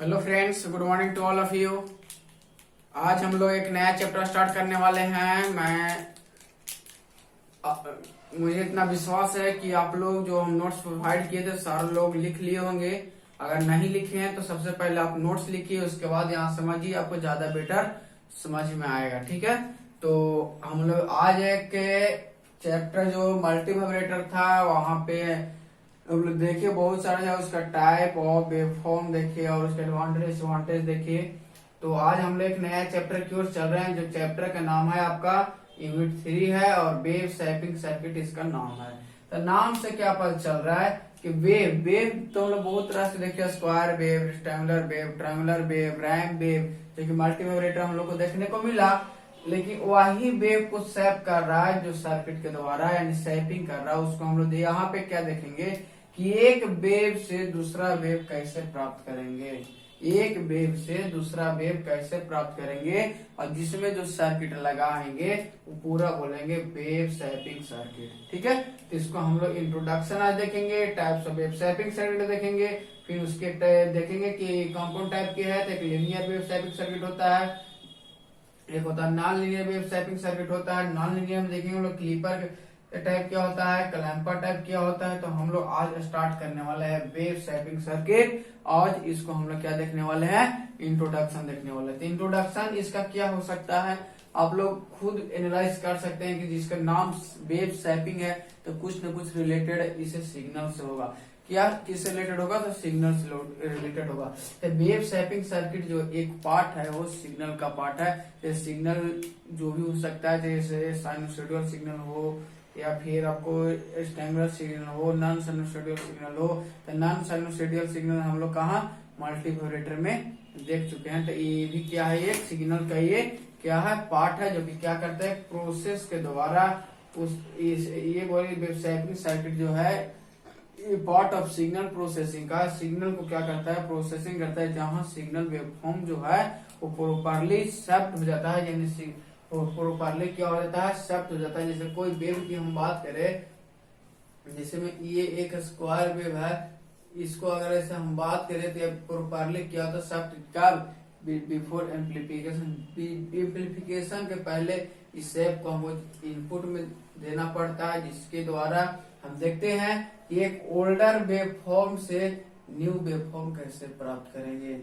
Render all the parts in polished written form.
Hello friends, good morning to all of you. आज हम लोग एक नया चैप्टर स्टार्ट करने वाले हैं। मुझे इतना विश्वास है कि आप लोग जो हम नोट्स प्रोवाइड किए थे सारे लोग लिख लिए होंगे। अगर नहीं लिखे हैं तो सबसे पहले आप नोट्स लिखिए, उसके बाद यहाँ समझिए, आपको ज्यादा बेटर समझ में आएगा। ठीक है, तो हम लोग आज एक चैप्टर जो मल्टी वाइब्रेटर था वहां पे हम लोग देखिए बहुत सारा है, उसका टाइप ऑफ वेवफॉर्म देखिए और उसके एडवांटेज डिसएडवांटेज देखिए। तो आज हम लोग एक नया चैप्टर की ओर चल रहे हैं, जो चैप्टर का नाम है आपका यूनिट 3 है और वेव शैपिंग सर्किट इसका नाम है। तो नाम से क्या पता चल रहा है कि वेव वेव तो हम लोग बहुत तरह से देखिए, square wave, rectangular wave, triangular wave, RAM wave, जो कि मल्टी वाइब्रेटर हम लोग को देखने को मिला। लेकिन वही वेव को शेप कर रहा है जो सर्किट के द्वारा, यानी शेपिंग कर रहा है, उसको हम लोग यहाँ पे क्या देखेंगे कि एक वेव से दूसरा वेव कैसे प्राप्त करेंगे, एक वेव से दूसरा वेव कैसे प्राप्त करेंगे, और जिसमें जो सर्किट लगाएंगे वो पूरा बोलेंगे वेव शेपिंग सर्किट। ठीक है, तो इसको हम लोग इंट्रोडक्शन आज देखेंगे, types of wave shaping circuit देखेंगे, फिर उसके देखेंगे कि कौन कौन टाइप के है। तो एक लीनियर वेव शेपिंग सर्किट होता है, एक होता है non linear wave shaping circuit होता है। नॉन लीनियर में देखेंगे हम लोग क्लीपर टाइप क्या होता है, क्लैंपर टाइप क्या होता है। तो हम लोग आज स्टार्ट करने वाले हैं वेव शेपिंग सर्किट। आज इसको हम लोग क्या देखने वाले हैं, इंट्रोडक्शन देखने वाले हैं। तो इंट्रोडक्शन इसका क्या हो सकता है, आप लोग खुद एनालाइज कर सकते हैं कि जिसका नाम वेव शेपिंग है तो कुछ न कुछ रिलेटेड इसे सिग्नल से होगा। क्या किससे रिलेटेड होगा, तो सिग्नल से रिलेटेड होगा। तो वेव शेपिंग सर्किट जो एक पार्ट है वो सिग्नल का पार्ट है। तो सिग्नल जो भी हो सकता है, जैसे साइनसोइडल सिग्नल हो या फिर आपको स्टैंगुलर सिग्नल हो, नॉन साइनसोइडल सिग्नल हो। तो नॉन साइनसोइडल सिग्नल हम लोग कहाँ मल्टी वाइब्रेटर में देख चुके हैं। तो ये भी क्या है, एक सिग्नल का ये क्या है, पार्ट है, जो कि क्या करता है प्रोसेस के द्वारा उस ये बोले वेव शेपिंग सर्किट जो है ये पार्ट ऑफ सिग्नल प्रोसेसिंग का, सिग्नल को क्या करता है प्रोसेसिंग करता है, जहां सिग्नल वेवफॉर्म जो है वो प्रॉपरली शेप्ड हो जाता है, यानी प्रोपरली क्या हो जाता है, शेप्ड हो जाता है। जैसे कोई वेव की हम बात करें, जैसे में ये एक स्क्वायर वेव है, इसको अगर ऐसे हम बात करें तो प्रोपरली क्या होता है, शेप्ड का बिफोर एम्पलीफिकेशन, एम्पलीफिकेशन के पहले इस शेप को हमको इनपुट में देना पड़ता है, जिसके द्वारा हम देखते हैं कि एक ओल्डर वेवफॉर्म से न्यू वेवफॉर्म कैसे प्राप्त करेंगे,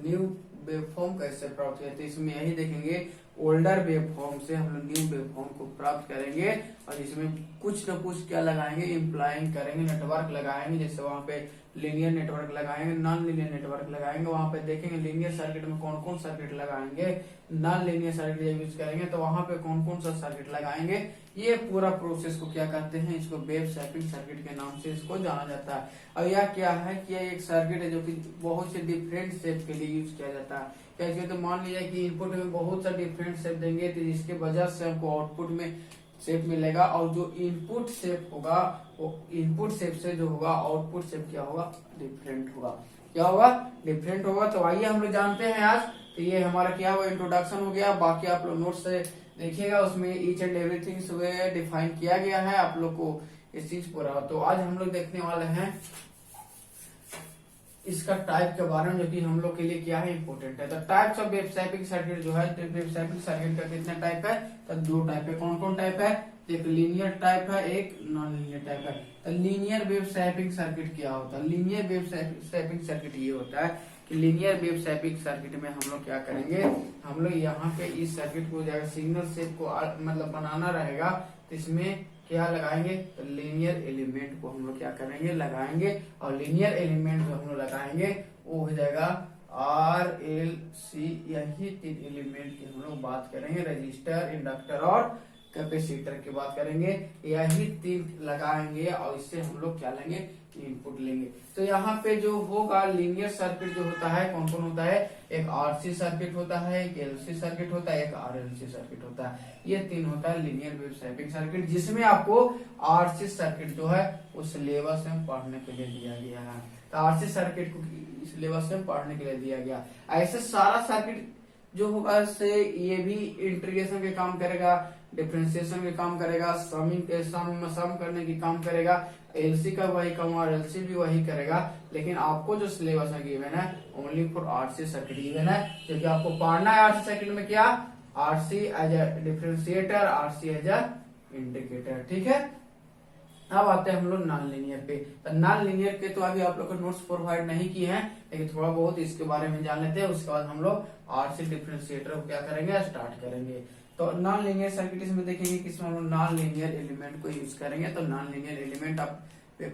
न्यू वेवफॉर्म कैसे प्राप्त करें। तो इसमें यही देखेंगे ओल्डर वेवफॉर्म से हम लोग न्यू वेवफॉर्म को प्राप्त करेंगे, और इसमें कुछ न कुछ क्या लगाएंगे, इम्प्लाइंग करेंगे, नेटवर्क लगाएंगे। जैसे वहां पे लीनियर नेटवर्क लगाएंगे, नॉन लीनियर नेटवर्क लगाएंगे। वहां पे देखेंगे लीनियर सर्किट में कौन कौन सर्किट लगाएंगे, नॉन लीनियर सर्किट जब यूज करेंगे तो वहां पे कौन कौन सा सर्किट लगाएंगे। ये पूरा प्रोसेस को क्या कहते हैं, इसको वेव शेपिंग सर्किट के नाम से इसको जाना जाता है। अब यह क्या है कि यह एक सर्किट है जो कि बहुत से डिफरेंट शेप के लिए यूज किया जाता है। कैसे, तो मान लीजिए कि इनपुट में बहुत सा डिफरेंट शेप देंगे तो जिसके वजह से हमको आउटपुट में शेप मिलेगा, और जो इनपुट शेप होगा वो इनपुट शेप से जो होगा आउटपुट शेप क्या होगा, डिफरेंट होगा। क्या होगा, डिफरेंट होगा। तो आइए हम लोग जानते हैं आज। तो ये हमारा क्या हुआ, इंट्रोडक्शन हो गया। बाकी आप लोग नोट से देखिएगा, उसमें ईच एंड एवरीथिंग डिफाइन किया गया है आप लोग को इस चीज पूरा। तो आज हम लोग देखने वाले हैं इसका टाइप के बारे में, जो कि हम लोग के लिए क्या है, इंपोर्टेंट है। तो types of wave shaping circuit जो है, वेव शेपिंग सर्किट का कितना टाइप है, तो दो टाइप है। कौन कौन टाइप है, एक लीनियर टाइप है, एक नॉन लीनियर टाइप है। तो लीनियर वेव शेपिंग सर्किट क्या होता है, लीनियर वेव शेपिंग सर्किट ये होता है कि लीनियर वेव शेपिंग सर्किट में हम लोग क्या करेंगे, हम लोग यहाँ पे इस सर्किट को जाएगा सिग्नल शेप को मतलब बनाना रहेगा, तो इसमें क्या लगाएंगे, तो लीनियर एलिमेंट को हम लोग क्या करेंगे, लगाएंगे। और लीनियर एलिमेंट जो हम लोग लगाएंगे वो हो जाएगा आर एल सी, यही तीन एलिमेंट की हम लोग बात करेंगे। रजिस्टर, इंडक्टर और कैपेसिटर की बात करेंगे, यही तीन लगाएंगे और इससे हम लोग क्या लेंगे, इनपुट लेंगे। तो यहाँ पे जो होगा लीनियर सर्किट जो होता है, कौन कौन होता है, एक आरसी सर्किट होता है, एक एलसी सर्किट होता है, एक आरएलसी सर्किट होता है। ये तीन होता है लीनियर वेव शेपिंग सर्किट, जिसमें आपको आरसी सर्किट जो है उस सिलेबस में पढ़ने के लिए दिया गया है। तो आरसी सर्किट को सिलेबस में पढ़ने के लिए दिया गया। ऐसे सारा सर्किट जो होगा इससे ये भी इंटीग्रेशन के काम करेगा, डिफरेंशिएशन के काम करेगा, समिंग के सम करने की काम करेगा, एलसी का वही काम और एलसी भी वही करेगा। लेकिन आपको जो सिलेबस है गिवन है only for RC circuit given है, क्योंकि आपको पढ़ना है आरसी सर्किट में क्या, RC as a differentiator, RC as a indicator. ठीक है, अब आते हैं हम लोग नॉन लीनियर पे। तो नॉन लीनियर के तो अभी आप लोग को नोट्स प्रोवाइड नहीं किए हैं, लेकिन थोड़ा बहुत इसके बारे में जान लेते हैं। उसके बाद हम लोग आरसी डिफरेंशिएटर को क्या करेंगे, स्टार्ट करेंगे। तो नॉन लीनियर सर्किट इसमें देखेंगे किसमें हम लोग नॉन लीनियर एलिमेंट को यूज करेंगे। तो नॉन लीनियर एलिमेंट आप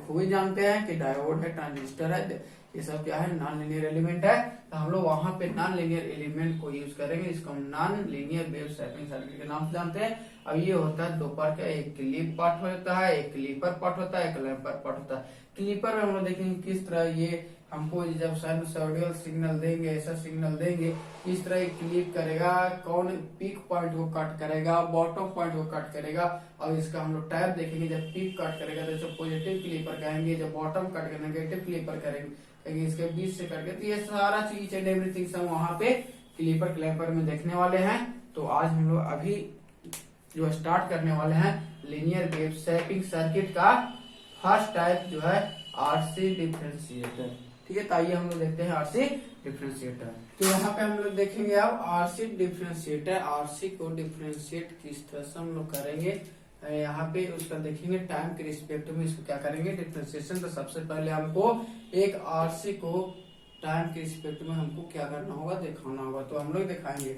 खूब ही जानते हैं कि डायोड है, ट्रांजिस्टर है, ये सब क्या है, नॉन लीनियर एलिमेंट है। तो हम लोग वहां पे नॉन लीनियर एलिमेंट को यूज करेंगे। इसको हम non linear wave shopping circuit के नाम से जानते हैं। अब ये होता है दो पार्ट का, एक क्लिप पार्ट होता है, एक क्लीपर पार्ट होता है, एक क्लैम्पर पार्ट होता है। क्लीपर में हम लोग देखेंगे किस तरह ये हमको जब साइनसॉइडल सिग्नल देंगे, ऐसा सिग्नल देंगे, किस तरह क्लिप करेगा, कौन पीक पॉइंट को कट करेगा, बॉटम पॉइंट को कट करेगा। और इसका हम लोग टाइप देखेंगे, जब पीक कट करेगा तो इसे पॉजिटिव क्लीपर कहेंगे, जब बॉटम कट करेगा नेगेटिव क्लीपर करेंगे, इसके बीच से कट करके। ये सारा चीज एंड एवरीथिंग सब वहां पे क्लीपर क्लैम्पर में देखने वाले हैं। तो आज हम लोग अभी जो स्टार्ट करने वाले हैं लीनियर वेव शेपिंग सर्किट का फर्स्ट टाइप जो है आरसी डिफरेंशिएटर। ठीक है, तो आइए हम लोग देखते हैं आरसी डिफरेंशिएटर। तो यहाँ पे हम लोग देखेंगे अब आरसी डिफरेंशिएटर। आरसी को डिफरेंशिएट किस तरह से हम लोग करेंगे यहाँ पे उसका देखेंगे। टाइम के रिस्पेक्ट में इसको क्या करेंगे, डिफरेंशिएशन। तो सबसे पहले हमको एक आरसी को टाइम के रिस्पेक्ट में हमको क्या करना होगा, दिखाना होगा। तो हम लोग दिखाएंगे।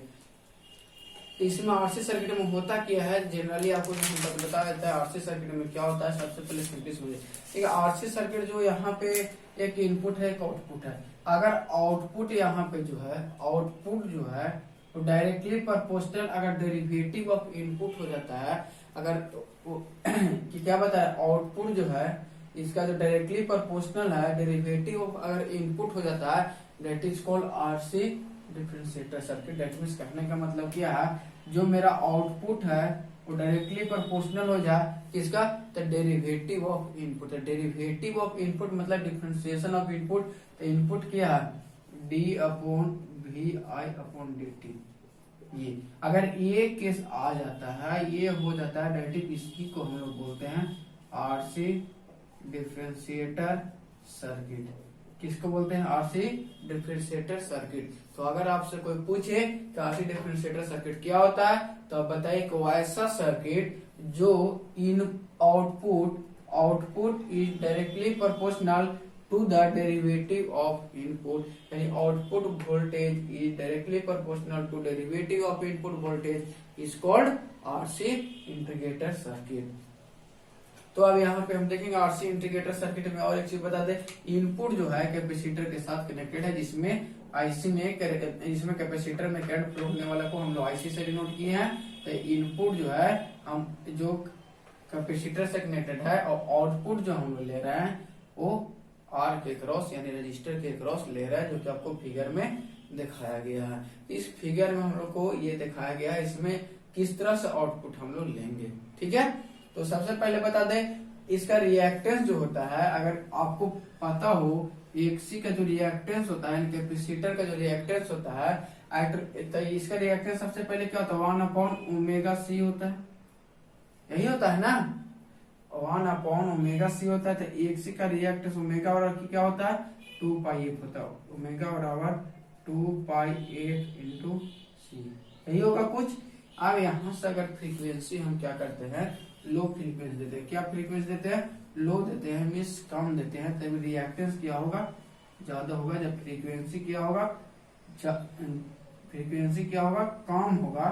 इसमें आरसी सर्किट में होता क्या है, जनरली आपको बता देता है आरसी सर्किट में क्या होता है। सबसे पहले सिंपली समझिए, एक आरसी सर्किट जो यहाँ पे एक इनपुट है, एक आउटपुट है। अगर आउटपुट यहाँ पे जो है, आउटपुट जो है तो डायरेक्टली प्रोपोर्शनल अगर डेरिवेटिव ऑफ इनपुट हो जाता है, अगर कि क्या बताया, आउटपुट जो है इसका जो डायरेक्टली प्रोपोर्शनल है, डेरिवेटिव ऑफ अगर इनपुट हो जाता है, that is called RC differentiator circuit. That means कहने का मतलब क्या है, जो मेरा आउटपुट है वो डायरेक्टली प्रोपोर्शनल हो जाए किसका, तो derivative of input. Derivative of input मतलब डिफरेंशिएशन ऑफ इनपुट। तो इनपुट क्या है, d upon v i upon D t. ये अगर ये केस आ जाता है, ये हो जाता है डायरेक्टिव, इसी को हम लोग बोलते हैं आरसी डिफरेंशिएटर सर्किट। किसको बोलते हैं, आरसी डिफरेंशिएटर सर्किट। तो अगर आपसे कोई पूछे कि आरसी डिफरेंशिएटर सर्किट क्या होता है, तो आप बताइए कि वो ऐसा सर्किट जो in output is directly proportional to the derivative of input, यानी output voltage is directly proportional to derivative of input voltage is called RC integrator circuit. तो अब यहाँ पे हम देखेंगे आरसी इंटीग्रेटर सर्किट में और एक चीज बता दें, इनपुट जो है कैपेसिटर के साथ कनेक्टेड है, जिसमें आईसी में जिसमें कैपेसिटर में करंट फ्लो होने वाला को हम लोग आईसी से डिनोट किए हैं। तो इनपुट जो है हम जो कैपेसिटर से कनेक्टेड है, और आउटपुट जो हम लोग ले रहे हैं वो आर के क्रॉस यानी रजिस्टर के क्रॉस ले रहा है, जो कि आपको फिगर में दिखाया गया है। इस फिगर में हम लोग को ये दिखाया गया है, इसमें किस तरह से आउटपुट हम लोग लेंगे। ठीक है, तो सबसे पहले बता दें इसका रिएक्टेंस जो होता है, अगर आपको पता हो एक्सी का जो रिएक्टेंस होता है, कैपेसिटर का जो रिएक्टेंस होता है, तो इसका रिएक्टेंस सबसे पहले क्या होता है, 1/ओमेगा-c होता है। यही होता है ना, 1/ओमेगा-c होता है। तो एक्सी का रिएक्टेंस ओमेगा बराबर क्या होता है, 2πf होता है। ओमेगा बराबर 2πf इंटू सी, यही होगा कुछ। अब यहाँ से अगर फ्रीक्वेंसी हम क्या करते हैं, लो फ्रीक्वेंसी देते हैं। क्या फ्रीक्वेंसी देते हैं, लो देते हैं, मीन्स कम देते हैं, तब रिएक्टेंस क्या होगा, ज्यादा होगा। जब फ्रीक्वेंसी क्या होगा, फ्रीक्वेंसी क्या होगा, कम होगा,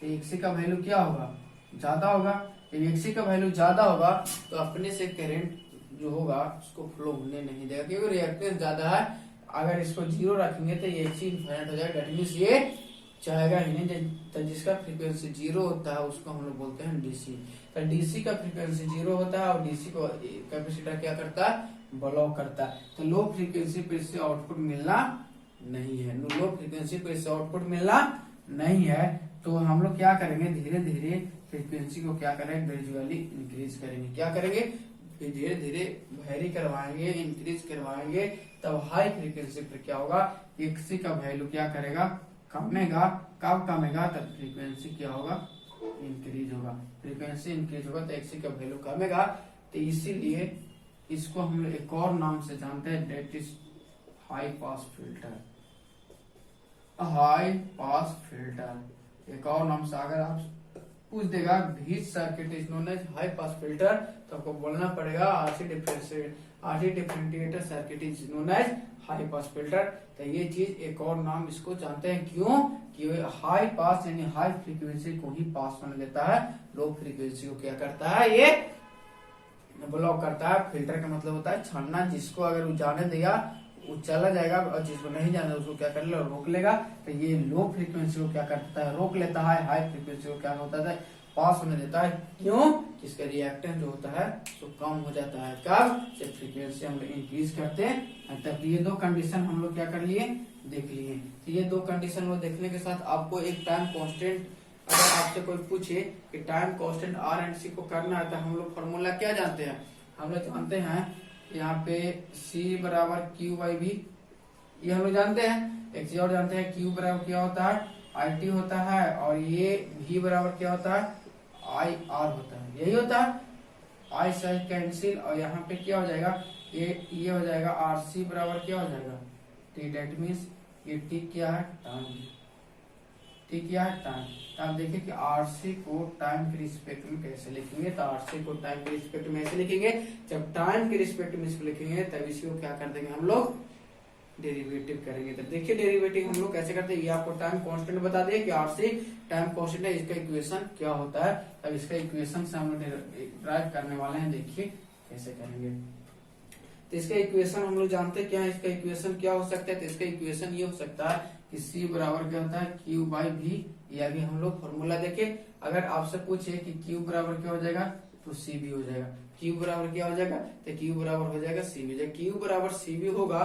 तो एक्सी का वैल्यू क्या होगा, ज्यादा होगा। जब एक्सी का वैल्यू ज्यादा होगा तो अपने से करंट जो होगा उसको फ्लो होने नहीं देगा, क्योंकि रिएक्टेंस ज्यादा है। अगर इसको 0 रखेंगे तो ये एक्सी इनफाइनाइट हो जाएगा, दैट मीन्स ये चाहेगा ही नहीं। तो जिसका फ्रीक्वेंसी 0 होता है उसको हम लोग बोलते हैं डीसी। तो डीसी का फ्रीक्वेंसी 0 होता है, और डीसी को कैपेसिटर क्या करता है, ब्लॉक करता है। तो लो फ्रीक्वेंसी पर इससे आउटपुट मिलना नहीं है, लो फ्रीक्वेंसी पर इससे आउटपुट मिलना नहीं है। तो हम लोग क्या करेंगे, धीरे धीरे फ्रीक्वेंसी को क्या करेंगे, ग्रेजुअली इंक्रीज करेंगे। क्या करेंगे, धीरे धीरे वेरी करवाएंगे, इंक्रीज करवाएंगे, तब हाई फ्रीक्वेंसी पर क्या होगा, एक्सी का वैल्यू क्या करेगा, कमेगा। कब कमेगा? तब फ्रीक्वेंसी क्या होगा? इंक्रीज होगा। फ्रीक्वेंसी इंक्रीज होगा तो एक्सी का वैल्यू कमेगा। तो इसीलिए इसको हम लोग एक और नाम से जानते हैं, that is high pass filter. High pass filter एक और नाम से अगर आप पूछ देगा which circuit is known as high pass filter, तो आपको बोलना पड़ेगा RC differentiator circuit is known as high pass filter. तो ये चीज एक और नाम इसको जानते हैं, क्यों कि हाई पास यानी हाई फ्रीक्वेंसी को ही पास होने देता है, लो फ्रीक्वेंसी को क्या करता है? ये ब्लॉक करता है। फिल्टर का मतलब होता है छानना, जिसको अगर वो जाने दिया वो चला जाएगा और जिसको नहीं जाना उसको क्या कर लेगा? रोक लेगा। तो ये लो फ्रीक्वेंसी को क्या करता है? रोक लेता है। हाई फ्रीक्वेंसी को क्या होता है? पास होने देता है। क्यों? इसका रिएक्टेंस जो होता है तो कम हो जाता है। कब? जब फ्रीक्वेंसी हम लोग इंक्रीज करते हैं तब। ये दो कंडीशन हम लोग क्या कर लिए? देख लिए। तो ये दो कंडीशन को देखने के साथ आपको एक टाइम कांस्टेंट, अगर आपसे कोई पूछे कि टाइम कांस्टेंट आर एंड सी को करना है तो हम लोग फॉर्मूला क्या जानते हैं? हम लोग जानते हैं यहाँ पे C बराबर क्यू बाई वी, ये हम लोग जानते हैं। एक चीज और जानते हैं, क्यू बराबर क्या होता है? आई टी होता है, और ये V बराबर क्या होता है? आई आर होता है। यही होता है। आई से कैंसिल, और यहाँ पे क्या हो जाएगा? ये हो जाएगा आर सी बराबर क्या हो जाएगा? टी। डेट मीन्स ये टी क्या है? टाइम। टी क्या है? टाइम। तो आप देखिए कि आरसी को टाइम के रिस्पेक्ट में कैसे लिखेंगे? तो आरसी को टाइम के रिस्पेक्ट में ऐसे लिखेंगे, जब टाइम के रिस्पेक्ट में इसको लिखेंगे तब इसको क्या कर देंगे हम लोग? डेरिवेटिव करेंगे। तो देखिए डेरिवेटिव हम लोग कैसे करते हैं, ये आपको टाइम कांस्टेंट बता दिए कि आरसी टाइम कांस्टेंट है, इसका इक्वेशन क्या होता है। तब इसका इक्वेशन से हम लोग ड्राइव करने वाले हैं, देखिए कैसे करेंगे। तो इसका इक्वेशन हम लोग जानते हैं क्या है? इसका इक्वेशन क्या हो सकता है? तो इसका इक्वेशन ये हो सकता है कि सी बराबर क्या होता है? Q by v. या भी हम लोग फॉर्मूला देखे, अगर आपसे पूछे कि क्यू बराबर क्या हो जाएगा तो सी भी हो जाएगा। क्यू बराबर क्या हो जाएगा? तो क्यू बराबर हो जाएगा सी भी। जब क्यू बराबर सी भी होगा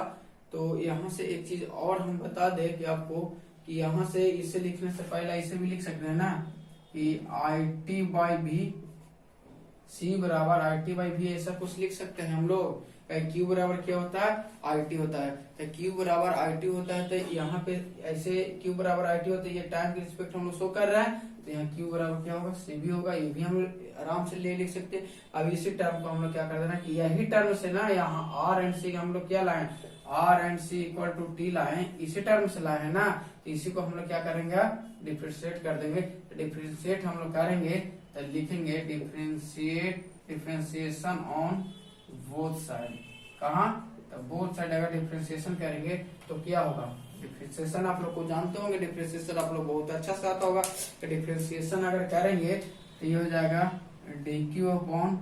तो यहाँ से एक चीज और हम बता दें कि आपको कि यहाँ से इसे लिखने से पहले इसे भी लिख सकते हैं ना कि आई टी बाई वी, सी बराबर आई टी बाई वी, ऐसा कुछ लिख सकते हैं हम लोग। क्यू बराबर क्या होता है? आई टी होता है। तो क्यू बराबर आई टी होता है, तो यहाँ पे ऐसे क्यू बराबर आई टी होता है, ये टाइम के रिस्पेक्ट हम लोग शो कर रहा है, तो यहाँ क्यू बराबर क्या होगा? सी भी होगा। ये भी हम लोग आराम से लिख सकते हैं। अब इसी टर्म को हम लोग क्या कर देना कि यही टर्म से ना यहाँ आर एंड सी हम लोग क्या लाए? R and C equal to T लाए, इसी टर्म से लाए है ना। तो इसी को हम लोग क्या करेंगे? डिफ्रेंशिएट कर देंगे। डिफ्रेंशिएट हम लोग करेंगे तो लिखेंगे डिफ्रेंशिएशन ऑन बोथ साइड। कहा? तो बोथ साइड अगर डिफ्रेंशिएशन करेंगे तो क्या होगा? डिफ्रेंशिएशन आप लोग को जानते होंगे, डिफ्रेंशिएशन आप लोग बहुत अच्छा से आता होगा। तो डिफ्रेंशिएशन अगर करेंगे तो ये हो जाएगा d q upon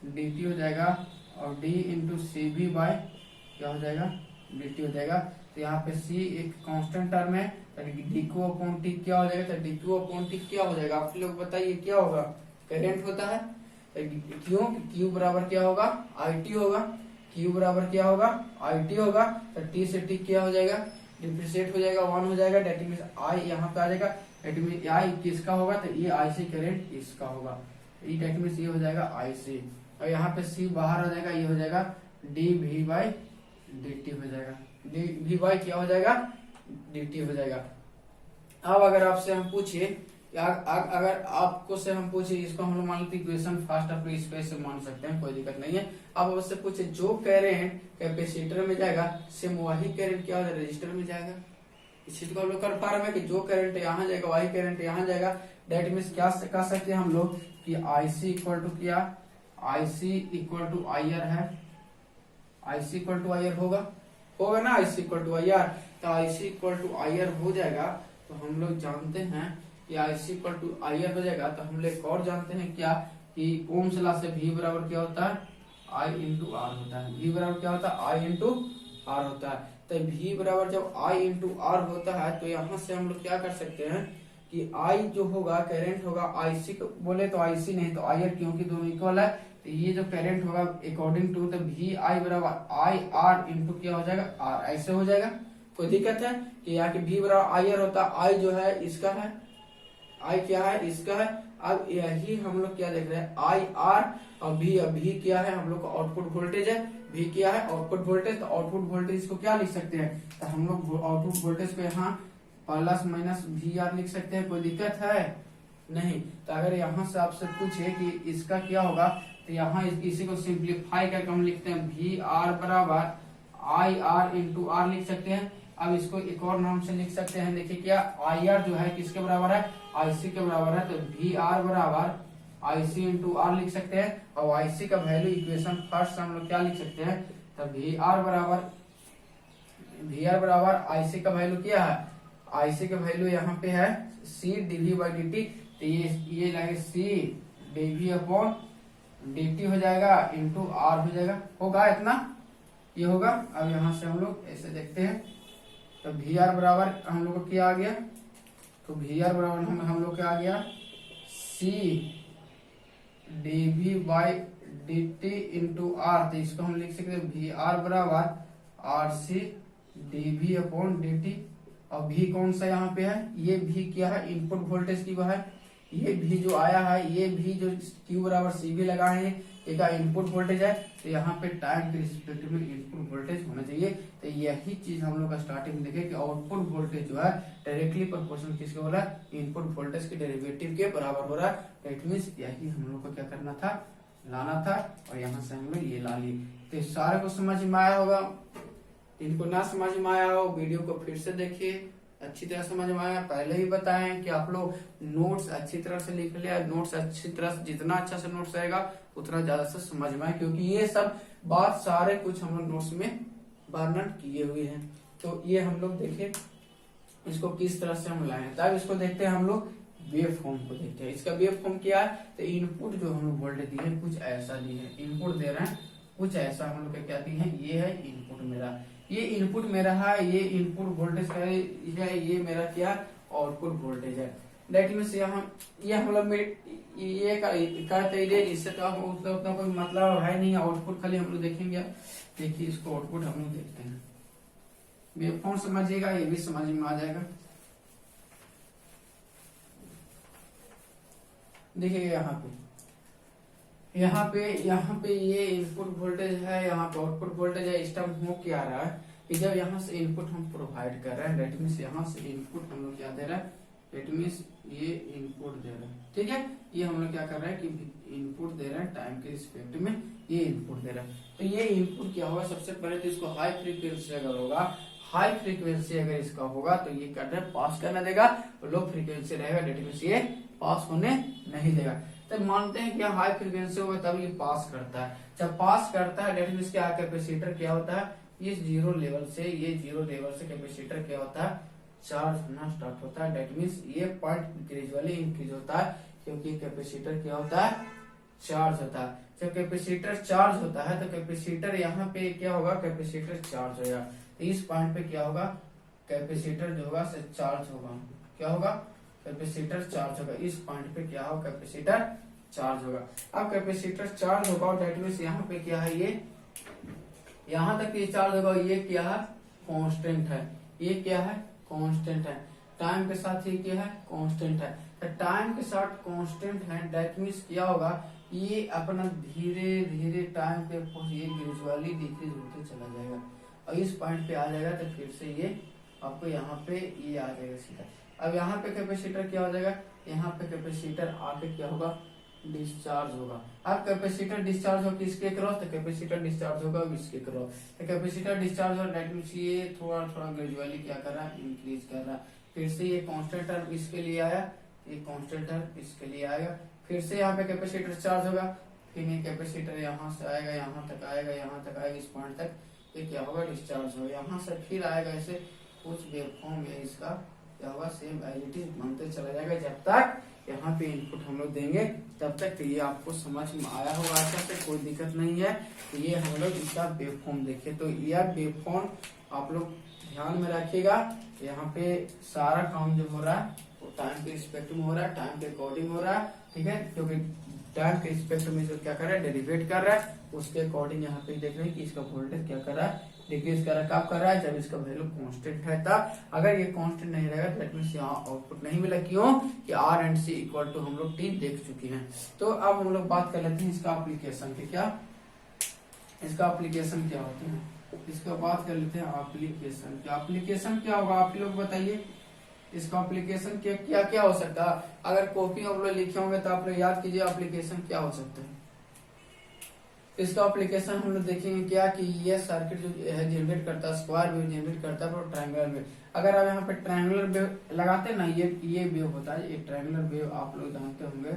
D t हो जाएगा, और d into c b by क्या हो जाएगा? डी टी हो जाएगा। तो यहाँ पे सी एक कांस्टेंट टर्म है, तो डी क्यू अपॉन टी क्या हो जाएगा? तो डी क्यू अपॉन टी क्या हो जाएगा? आप लोग बताइए क्या होगा? करंट होता है। क्यों? क्यू बराबर क्या होगा? आई टी होगा। क्यू बराबर क्या होगा? आई टी होगा। तो टी से टी क्या हो जाएगा? डिफ्रेंशिएट हो जाएगा, 1 हो जाएगा। डेट मीन्स आई यहाँ पे आ जाएगा। डेट मीन्स आई किसका होगा? तो ये आई सी करंट इसका होगा। डेट मीन्स ये हो जाएगा आई सी, और यहाँ पे सी बाहर हो जाएगा, ये हो जाएगा d v by D t हो जाएगा। डी वी बाई क्या हो जाएगा? डी टी हो जाएगा। अब अगर आपसे हम पूछिए, अगर आपको से हम पूछे, इसको हम लोग मान लेते इक्वेशन फर्स्ट, आप लोग इसको ऐसे मान सकते हैं, कोई दिक्कत नहीं है। अब उससे पूछे जो करंट कैपेसिटर में जाएगा सेम वही करंट क्या हो जाएगा? रजिस्टर में जाएगा। इस चीज को हम लोग कन्फर्म है कि जो करंट यहाँ जाएगा वही करंट यहाँ जाएगा। डेट मीन्स क्या कह सकते हैं हम लोग कि आईसी इक्वल टू क्या? IC equal to I R है। IC equal to I R होगा ना? IC equal to I R. तो IC equal to I R हो जाएगा। तो हम लोग जानते हैं कि IC equal to I R हो जाएगा। तो हम लोग एक और जानते हैं क्या कि ओम्स लॉ से V बराबर क्या होता है? I इंटू आर होता है। V बराबर क्या होता है? I इंटू आर होता है। तो V बराबर जब I इंटू आर होता है तो यहाँ से हम लोग क्या कर सकते हैं कि I जो होगा करंट होगा IC को बोले तो IC नहीं तो IR, क्योंकि दोनों इक्वल है। तो ये जो करंट होगा अकॉर्डिंग टू तो VI बराबर IR इंटू क्या हो जाएगा? R। ऐसे हो जाएगा। कोई दिक्कत है कि यहाँ के V बराबर IR होता है, I जो है इसका है, I क्या है? इसका है। अब यही हम लोग क्या देख रहे हैं? IR और V क्या है? हम लोग का आउटपुट वोल्टेज है। V क्या है? Output voltage. तो आउटपुट वोल्टेज को क्या लिख सकते हैं? तो हम लोग आउटपुट वोल्टेज को यहाँ प्लस माइनस वी आर लिख सकते हैं, कोई दिक्कत है नहीं। तो अगर यहाँ से आपसे पूछे कि इसका क्या होगा, तो यहाँ इसी को सिंप्लीफाई करके हम लिखते हैं वी आर बराबर आई आर इंटू आर लिख सकते हैं। अब इसको एक और नाम से लिख सकते हैं, देखिए क्या आई आर जो है किसके बराबर है, आई सी के बराबर है, तो वी आर बराबर आई सी इंटू आर लिख सकते हैं। और आई सी का वैल्यू इक्वेशन फर्स्ट हम लोग क्या लिख सकते हैं, तो वी आर बराबर आई सी का वैल्यू क्या है, आई सी का वैल्यू यहाँ पे है सी डीवी बाई डी टी, तो ये लगे सी डीवी अपॉन डी टी हो जाएगा इंटू आर हो जाएगा, होगा इतना ये होगा। अब यहाँ से हम लोग ऐसे देखते हैं, तो वी आर बराबर हम लोग को क्या आ गया, तो वी आर बराबर हम लोग क्या आ गया C DV by D T into R, तो इसको हम लिख सकते हैं वी आर बराबर R C DV upon D T. और भी कौन सा यहाँ पे है, ये भी क्या है इनपुट वोल्टेज की वह है, ये भी जो आया है ये भी जो Q बराबर सी भी लगाए हैं एक इनपुट वोल्टेज है, तो यहाँ पे टाइम के रिस्पेक्ट में इनपुट वोल्टेज होना चाहिए। तो यही चीज हम लोग का स्टार्टिंग में देखे कि आउटपुट वोल्टेज जो है डायरेक्टली प्रोपोर्शनल किसके हो रहा है, इनपुट वोल्टेज के डेरिवेटिव के बराबर हो रहा है। दैट मीन्स यही हम लोग को क्या करना था, लाना था, और यहाँ से हम लोग ये ला लिए। तो सारे को समझ में आया होगा, इनको ना समझ में आया हो वीडियो को फिर से देखिए, अच्छी तरह समझ में आया। पहले ही बताएं कि आप लोग नोट्स अच्छी तरह से लिख लिया, नोट्स अच्छी तरह से जितना अच्छा से नोट्स रहेगा उतना ज्यादा से समझ में आए, क्योंकि ये सब बात सारे कुछ हम लोग नोट्स में वर्णन किए हुए हैं। तो ये हम लोग देखें इसको किस तरह से हम लाए, तब इसको देखते हैं हम लोग वेव फॉर्म को देखते हैं। इसका वेव फॉर्म क्या है, तो इनपुट जो हम लोग वोल्टेज दिए हैं कुछ ऐसा दिए हैं, इनपुट दे रहे हैं कुछ ऐसा, हम लोग क्या दिए हैं, ये है इनपुट मेरा, ये इनपुट मेरा है, ये इनपुट वोल्टेज है, ये मेरा क्या आउटपुट वोल्टेज है। दैट मीन्स यहाँ ये हम लोग ये इससे तो उतना कोई मतलब है नहीं, आउटपुट खाली हम लोग देखेंगे। देखिए इसको आउटपुट हम लोग देखते हैं, वेवफॉर्म समझिएगा ये भी समझ में आ जाएगा। देखिए यहाँ पे ये इनपुट वोल्टेज है, यहाँ पे आउटपुट वोल्टेज है। इस टाइम हो क्या रहा है कि जब यहाँ से इनपुट हम प्रोवाइड कर रहे हैं, दैट मीन्स यहाँ से इनपुट हम लोग क्या दे रहा है, दैट मीन्स ये इनपुट दे रहा है, ठीक है। ये हम लोग क्या कर रहे हैं कि इनपुट दे रहे हैं टाइम के रिस्पेक्ट में, ये इनपुट दे रहा है। तो ये इनपुट क्या होगा, सबसे पहले तो इसको हाई फ्रीक्वेंसी अगर होगा, हाई फ्रीक्वेंसी अगर इसका होगा तो ये करंट पास करने देगा, और लो फ्रीक्वेंसी रहेगा दैट मीन्स ये पास होने नहीं देगा। तो मानते हैं कि हाई फ्रीक्वेंसी होगा तब ये पास करता है, जब पास करता है दैट मीन्स क्या कैपेसिटर क्या होता है, ये जीरो लेवल से कैपेसिटर क्या होता है, चार्ज होना स्टार्ट होता है। दैट मीन्स ये पॉइंट ग्रेजुअली इंक्रीज होता है, क्योंकि कैपेसिटर क्या होता है, चार्ज होता है। जब कैपेसिटर चार्ज होता है तो कैपेसिटर यहाँ पे क्या होगा, कैपेसिटर चार्ज होगा, तो इस पॉइंट पे क्या होगा, कैपेसिटर जो होगा चार्ज होगा, क्या होगा, कैपेसिटर चार्ज होगा। इस पॉइंट पे क्या होगा, कैपेसिटर चार्ज होगा। अब कैपेसिटर चार्ज होगा और दैट मीन्स यहाँ पे क्या है, ये यहाँ तक ये चार्ज होगा, ये क्या है, कांस्टेंट है, ये क्या है, कांस्टेंट है। टाइम के साथ ये क्या है, कांस्टेंट है। तो टाइम के साथ कांस्टेंट है दैट मीन्स क्या होगा, ये अपना धीरे धीरे टाइम पे ये ग्रेजुअली डिक्रीज होते चला जाएगा, और इस पॉइंट पे आ जाएगा तो फिर से ये आपको यहाँ पे ये आ जाएगा सीधा। अब यहाँ पे कैपेसिटर क्या हो जाएगा, यहाँ पे कैपेसिटर आके क्या होगा, डिस्चार्ज होगा। अब कैपेसिटर डिस्चार्ज हो किसके क्रॉस, तो कैपेसिटर डिस्चार्ज होगा इसके क्रॉस। तो कैपेसिटर डिस्चार्ज हो दैट मींस ये थोड़ा थोड़ा ग्रेजुअली क्या कर रहा है, इंक्रीज कर रहा है। फिर से ये कांस्टेंट टर्म इसके लिए आया, ये कांस्टेंट टर्म इसके लिए आएगा, फिर से यहाँ पे कैपेसिटर चार्ज होगा, फिर ये कैपेसिटर यहाँ से आएगा, यहाँ तक आएगा, यहाँ तक आएगा, इस पॉइंट तक ये क्या होगा, डिस्चार्ज होगा। यहाँ से फिर आएगा, ऐसे कुछ वेवफॉर्म है इसका क्या होगा, सेम एज इट इज बनते चला जाएगा। जब तक यहाँ पे इनपुट हम लोग देंगे तब तक ये आपको समझ में आया होगा अच्छा से, कोई दिक्कत नहीं है। तो ये हम लोग इसका वेवफॉर्म देखे, तो यह वेवफॉर्म आप लोग ध्यान में रखिएगा। यहाँ पे सारा काम जो हो रहा है वो टाइम के रिस्पेक्ट में हो रहा है, टाइम के अकॉर्डिंग हो रहा है, ठीक है, क्योंकि टाइम के रिस्पेक्ट में जो क्या कर रहा है, डेरिवेट कर रहा है, उसके अकॉर्डिंग यहाँ पे देख रहे हैं कि इसका वोल्टेज क्या कर रहा है, डिक्रीज कर रहा है। कब कर रहा है, जब इसका वैल्यू कांस्टेंट है तब। अगर ये कांस्टेंट नहीं रहेगा दैट मींस यहाँ आउटपुट नहीं मिला, क्यों कि R and C equal to हम लोग टी देख चुके हैं। तो अब हम लोग बात कर लेते हैं इसका एप्लीकेशन के, क्या इसका एप्लीकेशन क्या होते हैं, इसका बात कर लेते हैं एप्लीकेशन। क्या एप्लीकेशन क्या होगा आप लोग बताइए, इसका एप्लीकेशन क्या क्या हो सकता है। अगर कॉपी आप लोग लिखे होंगे तो आप लोग याद कीजिए एप्लीकेशन क्या हो सकता है। इसका एप्लीकेशन हम लोग देखेंगे क्या कि ये सर्किट जो है जनरेट करता है स्क्वायर वेव जनरेट करता है और ट्रायंगुलर वेव। अगर आप यहाँ पे ट्रायंगुलर वेव लगाते हैं ना, ये वेव होता है, एक ट्रायंगुलर वेव आप लोग जानते होंगे।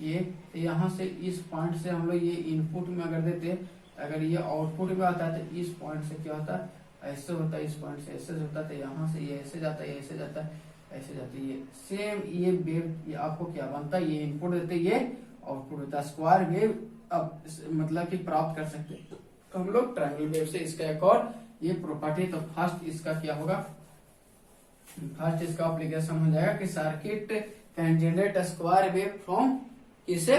ये तो यहाँ से इस पॉइंट से हम लोग ये इनपुट में अगर देते, अगर ये आउटपुट में आता है तो इस पॉइंट से क्या होता है, ऐसे होता है, इस पॉइंट से ऐसे होता है, तो यहाँ से ये ऐसे जाता है, ऐसे जाता है, ऐसे जाता है। ये सेम ये वेव ये आपको क्या बनता है, ये इनपुट देते ये आउटपुट होता है स्क्वायर वेव। अब मतलब कि प्राप्त कर सकते हैं तो हम लोग ट्रायंगल वेव से। इसका एक और ये प्रॉपर्टी, तो फर्स्ट इसका क्या होगा, फर्स्ट इसका एप्लीकेशन हो जाएगा कि circuit can generate square wave from इसे,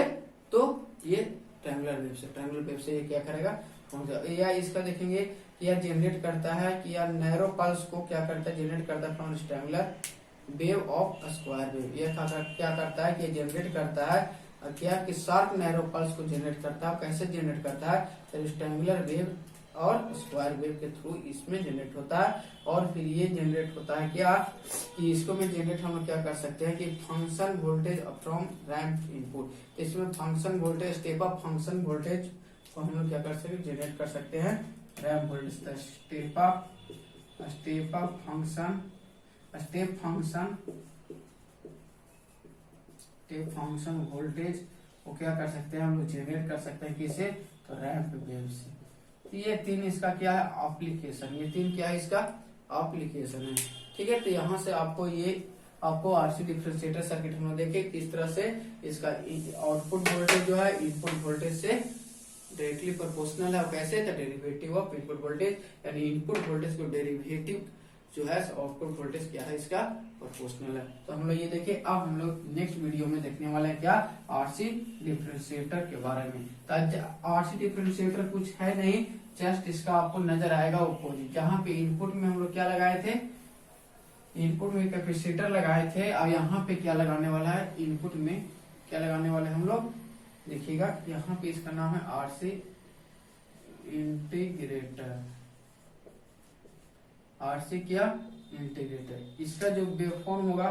तो ये ट्रायंगुलर वेव से, ट्रायंगुलर वेव से ये क्या करेगा, या इसका देखेंगे कि यह जनरेट करता है कि या नैरो पल्स को क्या करता है, जनरेट करता है from triangular wave of square wave. ये क्या करता है कि जनरेट करता है क्या कि शार्प नैरो पल्स को जनरेट करता है। कैसे जनरेट करता है, तो रेक्टेंगुलर वेव और स्क्वायर वेव के थ्रू इसमें जनरेट होता है। और फिर ये जनरेट होता है क्या कि इसको में जनरेट हम लोग क्या कर सकते हैं कि function voltage from ramp input. इसमें function voltage, step up function voltage को हम लोग क्या कर सकते हैं, जनरेट कर सकते हैं ramp voltage. Step up function, step function voltage वो क्या कर सकते हैं हम लोग, जनरेट कर सकते हैं किसे, तो रैंप वेव से। ये तीन इसका क्या है एप्लीकेशन, ये तीन क्या है इसका एप्लीकेशन है। ठीक है, तो यहाँ से आपको आरसी डिफरेंशिएटर सर्किट हम लोग देखे किस तरह से इसका आउटपुट वोल्टेज जो है इनपुट वोल्टेज से डायरेक्टली प्रोपोर्शनल है। और कैसे, तो डेरिवेटिव ऑफ इनपुट वोल्टेज, यानी इनपुट वोल्टेज को डेरिवेटिव जो है आउटपुट वोल्टेज क्या है इसका प्रोपोर्शनल है। तो हम लोग ये देखे। अब हम लोग नेक्स्ट वीडियो में देखने वाले हैं क्या, आरसी डिफरेंशिएटर के बारे में। तो आरसी डिफरेंशिएटर कुछ है नहीं, जस्ट इसका आपको नजर आएगा अपोजिट। जहाँ पे इनपुट में हम लोग क्या लगाए थे, इनपुट में कैपेसिटर लगाए थे, और यहाँ पे क्या लगाने वाला है, इनपुट में क्या लगाने वाले हम लोग देखिएगा। यहाँ पे इसका नाम है आरसी इंटीग्रेटर, आरसी क्या इंटीग्रेटर। इसका जो वेवफॉर्म होगा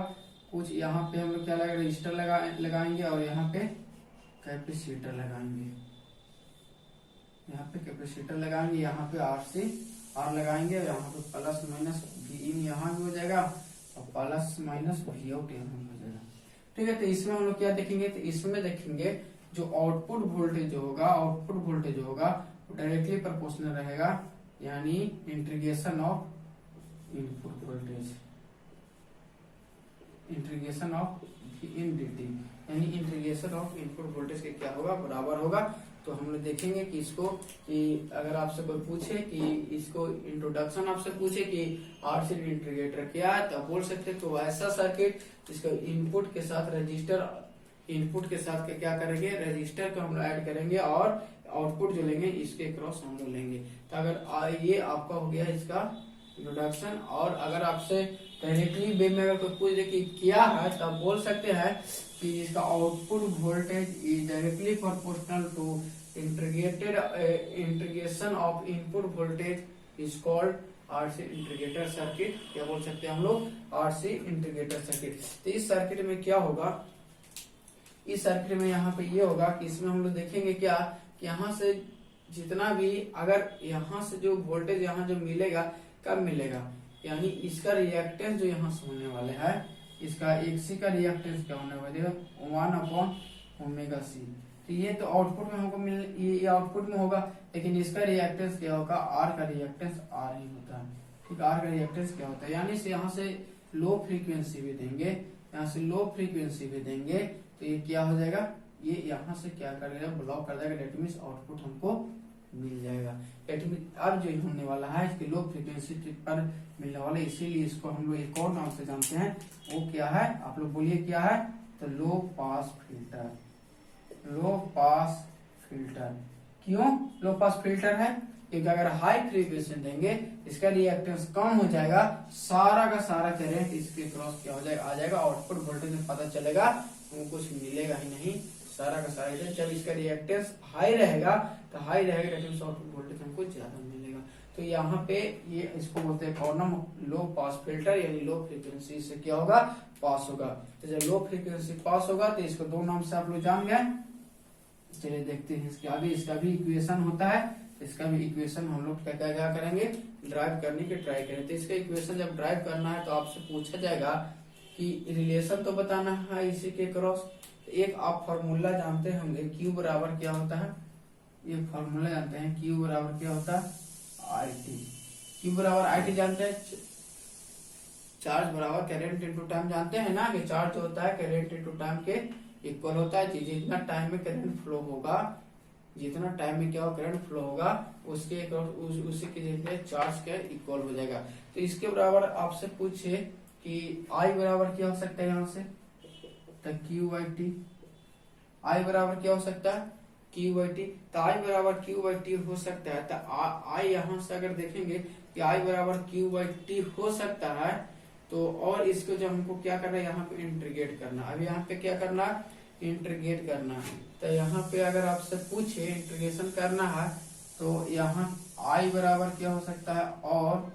कुछ यहाँ पे हम लोग क्या लगाएंगे, रजिस्टर लगाएंगे और यहाँ पे कैपेसिटर लगाएंगे, यहाँ पे कैपेसिटर लगाएंगे, यहाँ पे आरसी आर लगाएंगे, और यहाँ पे प्लस माइनस वी इन यहाँ भी हो जाएगा और प्लस माइनस वी आउट यहाँ भी हो जाएगा। ठीक है, तो इसमें हम लोग क्या देखेंगे, तो इसमें देखेंगे जो आउटपुट वोल्टेज होगा, आउटपुट वोल्टेज होगा वो डायरेक्टली प्रोपोर्शनल रहेगा, यानी integration of input voltage, integration of in dt, यानी इंटीग्रेशन ऑफ इनपुट वोल्टेज के क्या होगा, बराबर होगा। तो हम लोग देखेंगे कि इसको, कि अगर आपसे कोई पूछे कि इसको इंट्रोडक्शन आपसे पूछे कि आरसी इंटीग्रेटर क्या है, तो आप बोल सकते हैं तो ऐसा सर्किट जिसका इनपुट के साथ रजिस्टर, इनपुट के साथ क्या करेंगे, रजिस्टर को हम लोग ऐड करेंगे और आउटपुट जो लेंगे इसके क्रॉस हम लोग लेंगे। तो अगर ये आपका हो गया इसका इंट्रोडक्शन। और अगर आपसे डायरेक्टली वे में अगर कोई पूछ दे कि क्या है, तो आप बोल सकते हैं कि इसका output voltage is directly proportional to integration of input voltage is called RC integrator circuit. क्या बोल सकते हैं हम लोग, आरसी इंटीग्रेटर सर्किट। तो इस सर्किट में क्या होगा, इस सर्किट में यहाँ पे ये होगा कि इसमें हम लोग देखेंगे क्या कि यहाँ से जितना भी, अगर यहाँ से जो वोल्टेज यहाँ जो मिलेगा कब मिलेगा, यानी इसका रिएक्टेंस जो यहाँ से होने वाले है, इसका एक्सी का रिएक्टेंस क्या होने वाले है 1/ωc। तो ये तो आउटपुट में हमको ये आउटपुट में होगा, लेकिन इसका रिएक्टेंस क्या होगा, आर का रिएक्टेंस आर ही होता है। ठीक, आर का रिएक्टेंस क्या होता है, यानी से यहाँ से लो फ्रीक्वेंसी भी देंगे, यहाँ से लो फ्रीक्वेंसी भी देंगे, तो ये क्या हो जाएगा, ये यहाँ से क्या करेगा, ब्लॉक कर देगा। डेट मीन्स आउटपुट हमको मिल जाएगा। अब जो होने वाला है इसके लो फ्रीक्वेंसी पर मिलने वाला है, इसीलिए इसको हम लोग एक और नाम से जानते हैं। वो क्या है, आप लोग बोलिए क्या है, तो लो पास फिल्टर। लो पास फिल्टर क्यों लो पास फिल्टर है, क्योंकि अगर हाई फ्रीक्वेंसी देंगे इसका रिएक्टेंस कम हो जाएगा, सारा का सारा करंट इसके क्रॉस क्या हो जाएगा, आ जाएगा। आउटपुट वोल्टेज में पता चलेगा वो कुछ मिलेगा ही नहीं, सारा का सारा। जब इसका रिएक्टेंस हाई रहेगा तो हाई रहेगा, आउटपुट वोल्टेज हमको ज्यादा मिलेगा। तो यहाँ पे ये इसको बोलते हैं कॉर्नम लो पास फिल्टर, यानी लो फ्रीक्वेंसी से क्या होगा, पास होगा। तो जब लो फ्रीक्वेंसी पास होगा तो इसको दो नाम से आप लोग जान गए। चलिए देखते हैं इसके आगे। इसका भी इक्वेशन होता है, इसका भी इक्वेशन हम लोग क्या क्या करेंगे, ड्राइव करने की ट्राई करें। तो इसका इक्वेशन जब ड्राइव करना है तो आपसे पूछा जाएगा कि रिलेशन तो बताना है इसी के क्रॉस। एक आप फॉर्मूला जानते होंगे, क्यू बराबर क्या होता है, एक फॉर्मूला जानते हैं, क्यू बराबर क्या होता है, आई टी। क्यू बराबर आई टी जानते हैं, चार्ज बराबर करंट इनटू टाइम जानते हैं ना, कि चार्ज होता है करंट इनटू टाइम के इक्वल होता है। जितना टाइम में करंट फ्लो होगा, जितना टाइम में क्या हो करंट फ्लो होगा, उसके उसी के जितने चार्ज के इक्वल हो जाएगा। तो इसके बराबर आपसे पूछे कि आई बराबर क्या हो सकता है, यहाँ से तो क्यू बाई टी। आई बराबर क्या हो सकता है, क्यू बाई टी। तो आई बराबर क्यू बाई टी हो सकता है। तो आई यहाँ से अगर देखेंगे कि आई बराबर क्यू बाई टी हो सकता है, तो और इसको जब हमको क्या करना है, यहाँ पे इंटीग्रेट करना। अब यहाँ पे क्या करना, इंटीग्रेट करना है। तो यहाँ पे अगर आपसे पूछे इंटीग्रेशन करना है, तो यहाँ आई बराबर क्या हो सकता है, और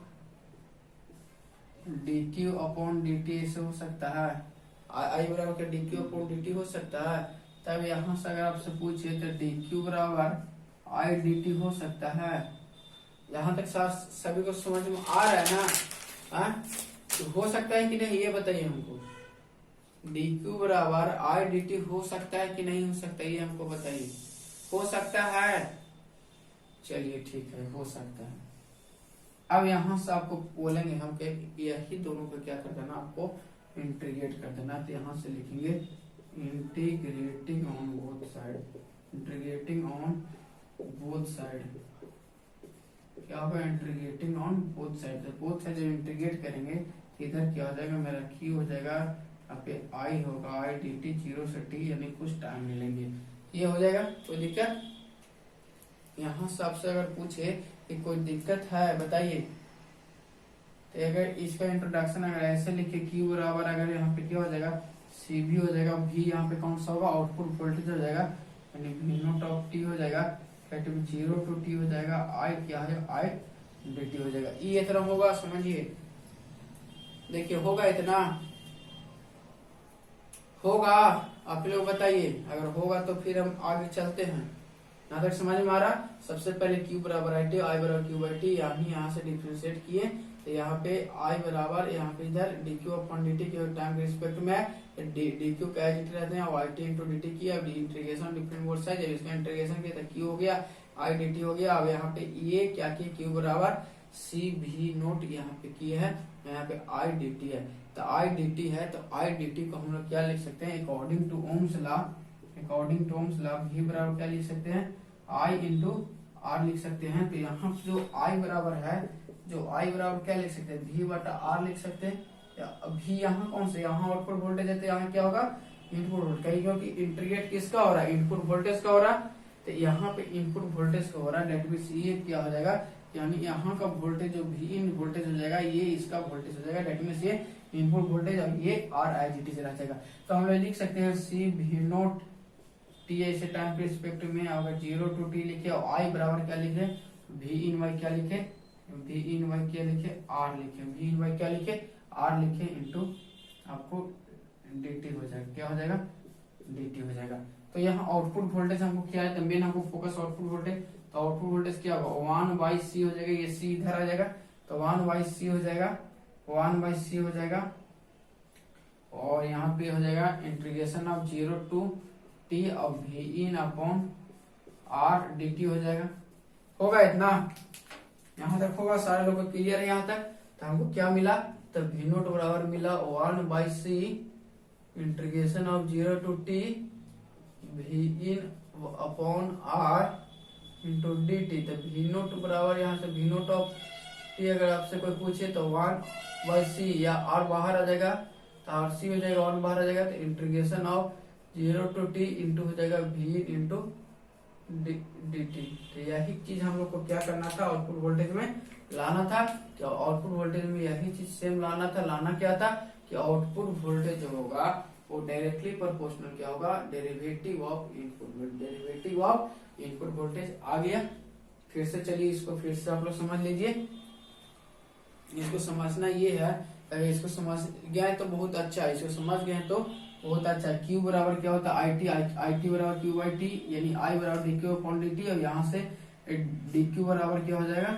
D q upon D T ऐसे हो सकता है। आई बराबर क्या D q upon D t हो सकता है। तब यहाँ से अगर आपसे पूछे तो डी क्यू बराबर आई डी टी हो सकता है। यहाँ तक सभी को समझ में आ रहा है ना, तो हो सकता है कि नहीं ये बताइए हमको। डी क्यू बराबर आई डी टी हो सकता है कि नहीं हो सकता, ये हमको बताइए। हो सकता है, चलिए ठीक है, हो सकता है। अब यहाँ से आपको बोलेंगे हम कि यही दोनों को क्या कर देना, आपको इंटीग्रेट कर देना। तो यहाँ से लिखेंगे integrating on both side, integrating on both side क्या होगा, इंटीग्रेटिंग ऑन बोथ साइड। तो बोथ साइड जब इंटीग्रेट करेंगे इधर क्या हो जाएगा, मेरा क्यू हो जाएगा, यहाँ पे आई होगा, आई डी टी, जीरो से टी, यानी कुछ टाइम मिलेंगे, ये हो जाएगा। कोई दिक्कत, यहाँ से आपसे अगर पूछे कि कोई दिक्कत है बताइए, तो अगर इसका इंट्रोडक्शन अगर ऐसे लिखे क्यू बराबर, अगर यहाँ पे क्या हो जाएगा, सी भी हो जाएगा, भी यहाँ पे कौन सा होगा, आउटपुट वोल्टेज हो जाएगा, यानी वी नॉट ऑफ टी हो जाएगा, जीरो टू टी हो जाएगा, आई क्या है, आई डी टी हो जाएगा। ये इतना होगा, समझिए, देखिए होगा, इतना होगा, आप लोग बताइए। अगर होगा तो फिर हम आगे चलते हैं। यहाँ तक समझ में आ रहा। सबसे पहले क्यू बराबर आई टी, आई बराबर क्यू बाई टी, यहाँ से डिफ्रेंशिएट किए, तो यहाँ पे आई बराबर, यहाँ पे इधर D q upon D T के टाइम के रिस्पेक्ट में डी क्यू का एच रहते हैं, और I T into d T किया। अब इंटीग्रेशन डिफरेंट बोथ साइड, जब इसका इंटीग्रेशन किया तो क्यू हो गया, आई डी टी हो गया। अब यहाँ पे ये क्या किया, क्यू बराबर सी भी नोट यहाँ पे किए है, यहाँ पे आई डी टी है। तो आई डी टी है, तो आई डी टी को हम लोग क्या लिख सकते हैं, according to Ohm's law, according to Ohm's law भी बराबर क्या लिख सकते हैं, आई इंटू आर लिख सकते हैं। तो यहाँ जो आई बराबर है, जो आई बराबर क्या लिख सकते हैं, भी बटा आर लिख सकते हैं। अभी यहाँ कौन से, यहाँ आउटपुट वोल्टेज है, तो यहाँ क्या होगा, इनपुट वोल्टेज, क्योंकि इंटीग्रेट किसका हो रहा है, इनपुट वोल्टेज का हो रहा है। तो यहाँ पे इनपुट वोल्टेज का हो रहा है, डेट मीन्स ये क्या हो जाएगा, यानी यहाँ का वोल्टेज जो भी इन वोल्टेज हो जाएगा, ये इसका वोल्टेज हो जाएगा, डेट मीन्स ये इनपुट वोल्टेज, और ये आर आई जी टी से रह जाएगा। तो हम लोग लिख सकते हैं सी भी नोट टी, ऐसे टाइम के रिस्पेक्ट में अगर जीरो टू टी लिखे, और आई बराबर क्या लिखे, वी इन वाई क्या लिखे, वी इन वाई क्या लिखे, आर लिखे, वी इन वाई क्या लिखे, आर लिखे, इंटू आपको डी टी हो जाएगा, क्या हो जाएगा, डी टी हो जाएगा। तो यहाँ आउटपुट वोल्टेज हमको क्या है, तो मेन हमको फोकस आउटपुट वोल्टेज, तो आउटपुट वोल्टेज क्या होगा, 1 बाई सी हो जाएगा, ये सी इधर आ जाएगा, तो 1 बाई सी हो जाएगा, 1 बाई सी हो जाएगा, और यहाँ पे हो जाएगा integration of zero to t of v in upon R d t हो जाएगा। होगा इतना, यहाँ तक होगा, सारे लोगों को क्लियर है यहाँ तक। तो हमको क्या मिला, तो वी नोट बराबर मिला 1 by c integration of zero to t v in upon R into d t. तो वी नोट बराबर यहाँ से वी नोट ऑफ टी अगर आपसे कोई पूछे तो 1 बाई सी, या आर बाहर आ जाएगा तो आर सी हो जाएगा, 1 बाहर आ जाएगा, तो integration of zero to t into हो जाएगा वी इंटू डी टी। तो यही चीज हम लोग को क्या करना था, आउटपुट वोल्टेज में लाना था। तो आउटपुट वोल्टेज में यही चीज सेम लाना था। लाना क्या था कि आउटपुट वोल्टेज जो होगा वो डायरेक्टली प्रोपोर्शनल क्या होगा, derivative of input, derivative of input voltage आ गया। फिर से चलिए इसको फिर से आप लोग समझ लीजिए। इसको समझना ये है, अगर इसको समझ गए तो बहुत अच्छा है, इसको समझ गए तो बहुत अच्छा है। क्यू बराबर क्या होता है, आई टी बराबर क्यू बाई टी, यानी आई बराबर D q upon D T, और यहाँ से डी क्यू बराबर क्या हो जाएगा,